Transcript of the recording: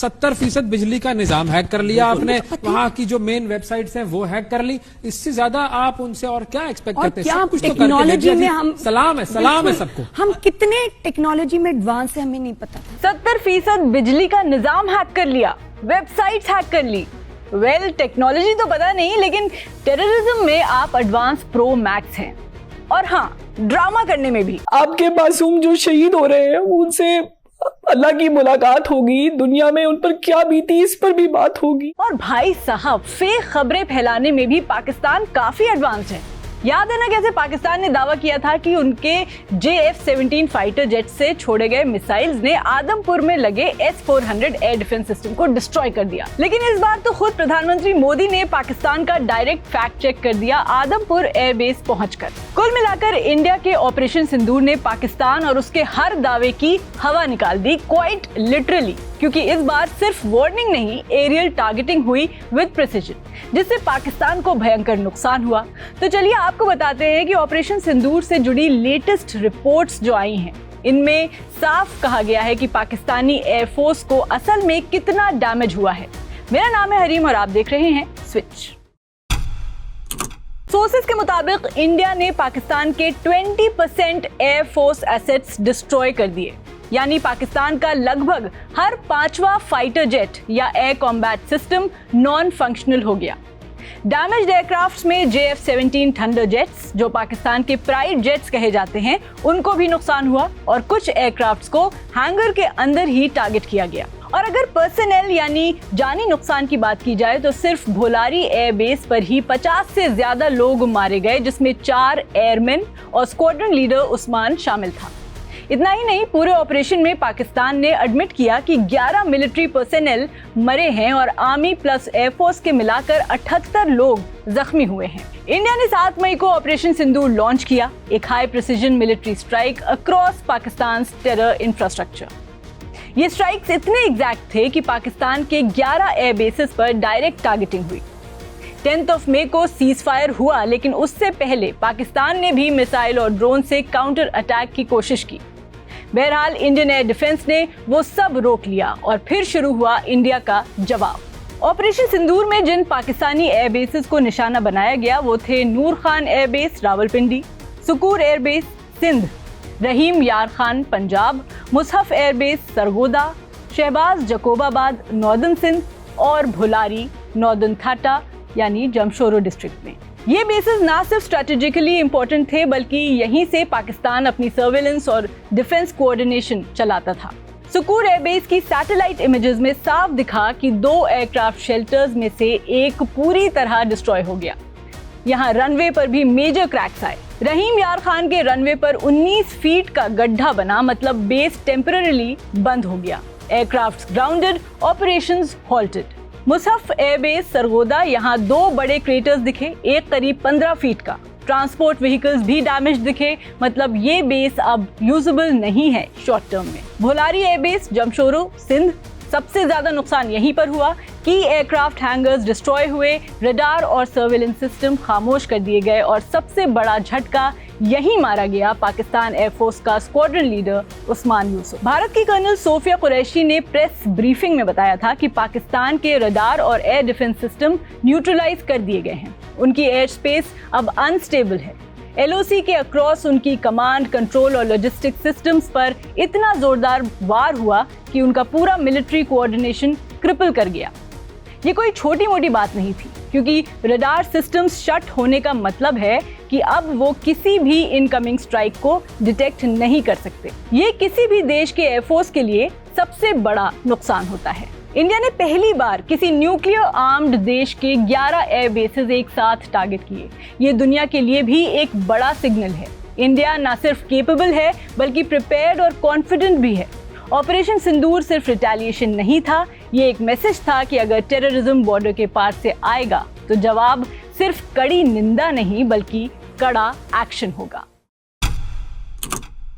70% बिजली का निजाम हैक कर लिया आपने, वहाँ की जो मेन वेबसाइट्स हैं वो हैक कर ली। इससे ज्यादा आप उनसे और क्या एक्सपेक्ट करते हैं? क्या सब कुछ तो टेक्नोलॉजी में हम सलाम है सबको। हम कितने टेक्नोलॉजी में एडवांस है हमें नहीं पता था। 70% बिजली का निजाम हैक कर लिया, वेबसाइट्स हैक कर ली। टेक्नोलॉजी तो पता नहीं, लेकिन टेररिज्म में आप एडवांस प्रो मैक्स हैं। और हाँ, ड्रामा करने में भी। आपके मासूम जो शहीद हो रहे हैं उनसे अल्लाह की मुलाकात होगी, दुनिया में उन पर क्या बीती इस पर भी बात होगी। और भाई साहब, फेक खबरें फैलाने में भी पाकिस्तान काफी एडवांस है। याद है ना कैसे पाकिस्तान ने दावा किया था कि उनके JF-17 फाइटर जेट से छोड़े गए मिसाइल्स ने आदमपुर में लगे S-400 एयर डिफेंस सिस्टम को डिस्ट्रॉय कर दिया। लेकिन इस बार तो खुद प्रधानमंत्री मोदी ने पाकिस्तान का डायरेक्ट फैक्ट चेक कर दिया आदमपुर एयरबेस पहुंचकर। कुल मिलाकर इंडिया के ऑपरेशन सिंदूर ने पाकिस्तान और उसके हर दावे की हवा निकाल दी, क्वाइट लिटरली। क्योंकि इस बार सिर्फ वार्निंग नहीं, एरियल टारगेटिंग हुई विद प्रिसिजन, जिससे पाकिस्तान को भयंकर नुकसान हुआ। तो चलिए आपको बताते हैं कि ऑपरेशन सिंदूर से जुड़ी लेटेस्ट रिपोर्ट्स जो आई हैं, इनमें साफ कहा गया है कि पाकिस्तानी एयरफोर्स को असल में कितना डैमेज हुआ है। मेरा नाम है हरीम और आप देख रहे हैं स्विच। सोर्सेज के मुताबिक इंडिया ने पाकिस्तान के 20% एयरफोर्स एसेट्स डिस्ट्रॉय कर दिए, यानी पाकिस्तान का लगभग हर 5वां फाइटर जेट या air combat system non functional हो गया। डैमेज्ड एयरक्राफ्ट्स में JF-17 थंडर जेट्स, जो पाकिस्तान के प्राइड जेट्स कहे जाते हैं, उनको भी नुकसान हुआ और कुछ एयरक्राफ्ट्स को हैंगर के अंदर ही टारगेट किया गया। और अगर पर्सनल यानी जानी नुकसान की बात की जाए तो सिर्फ भोलारी एयरबेस पर ही 50 से ज्यादा लोग मारे गए, जिसमें 4 एयरमैन और स्क्वाड्रन लीडर उस्मान शामिल था। इतना ही नहीं, पूरे ऑपरेशन में पाकिस्तान ने एडमिट किया कि 11 मिलिट्री पर्सनल मरे हैं और आर्मी प्लस एयरफोर्स के मिलाकर 78 लोग जख्मी हुए हैं। इंडिया ने 7 मई को ऑपरेशन सिंदूर लॉन्च किया, एक high precision military strike across Pakistan terror infrastructure. ये स्ट्राइक्स इतने एग्जैक्ट थे कि पाकिस्तान के 11 एयर बेसेस पर डायरेक्ट टारगेटिंग हुई। 10 मई को सीज फायर हुआ, लेकिन उससे पहले पाकिस्तान ने भी मिसाइल और ड्रोन से काउंटर अटैक की कोशिश की। बहरहाल इंडियन एयर डिफेंस ने वो सब रोक लिया और फिर शुरू हुआ इंडिया का जवाब। ऑपरेशन सिंदूर में जिन पाकिस्तानी एयरबेसेस को निशाना बनाया गया वो थे नूर खान एयरबेस रावलपिंडी, सुकूर एयरबेस सिंध, रहीम यार खान पंजाब, मुसहफ एयरबेस सरगोदा, शहबाज जकोबाबाद नॉर्दर्न सिंध और भुलारी नॉर्दर्न थाटा यानी जमशोरो डिस्ट्रिक्ट में। ये बेसेस ना सिर्फ स्ट्रेटेजिकली इंपॉर्टेंट थे, बल्कि यहीं से पाकिस्तान अपनी सर्वेलेंस और डिफेंस कोऑर्डिनेशन चलाता था। सुकूर एयरबेस की सैटेलाइट इमेजेस में साफ दिखा कि 2 एयरक्राफ्ट शेल्टर्स में से एक पूरी तरह डिस्ट्रॉय हो गया। यहाँ रनवे पर भी मेजर क्रैक्स आए। रहीम यार खान के रनवे पर 19 फीट का गड्ढा बना, मतलब बेस टेम्पररीली बंद हो गया। Aircraft grounded, operations halted. Mushaf airbase Sargodha, यहाँ 2 बड़े क्रेटर्स दिखे, एक करीब 15 फीट का। ट्रांसपोर्ट व्हीकल्स भी डैमेज दिखे, मतलब ये बेस अब यूजेबल नहीं है शॉर्ट टर्म में। भोलारी एयरबेस जमशोरो सिंध, सबसे ज्यादा नुकसान यहीं पर हुआ कि एयरक्राफ्ट हैंगर्स डिस्ट्रॉय हुए, रडार और सर्वेलेंस सिस्टम खामोश कर दिए गए और सबसे बड़ा झटका यही मारा गया पाकिस्तान एयरफोर्स का स्क्वाड्रन लीडर उस्मान यूसुफ। भारत की कर्नल सोफिया कुरैशी ने प्रेस ब्रीफिंग में बताया था कि पाकिस्तान के रडार और एयर डिफेंस सिस्टम न्यूट्रलाइज कर दिए गए हैं। उनकी एयर स्पेस अब अनस्टेबल है। LOC के अक्रॉस उनकी कमांड, कंट्रोल और लॉजिस्टिक सिस्टम्स पर इतना जोरदार वार हुआ कि उनका पूरा मिलिट्री कोऑर्डिनेशन क्रिपल कर गया। ये कोई छोटी मोटी बात नहीं थी, क्योंकि रडार सिस्टम्स शट होने का मतलब है कि अब वो किसी भी इनकमिंग स्ट्राइक को डिटेक्ट नहीं कर सकते। ये किसी भी देश के एयरफोर्स के लिए सबसे बड़ा नुकसान होता है। इंडिया ने पहली बार किसी न्यूक्लियर आर्म्ड देश के 11 एयर बेसेस एक साथ टारगेट किए। ये दुनिया के लिए भी एक बड़ा सिग्नल है। इंडिया न सिर्फ केपेबल है, बल्कि प्रिपेयर्ड और कॉन्फिडेंट भी है। ऑपरेशन सिंदूर सिर्फ रिटेलिएशन नहीं था, ये एक मैसेज था कि अगर टेररिज्म बॉर्डर के पार से आएगा तो जवाब सिर्फ कड़ी निंदा नहीं, बल्कि कड़ा एक्शन होगा।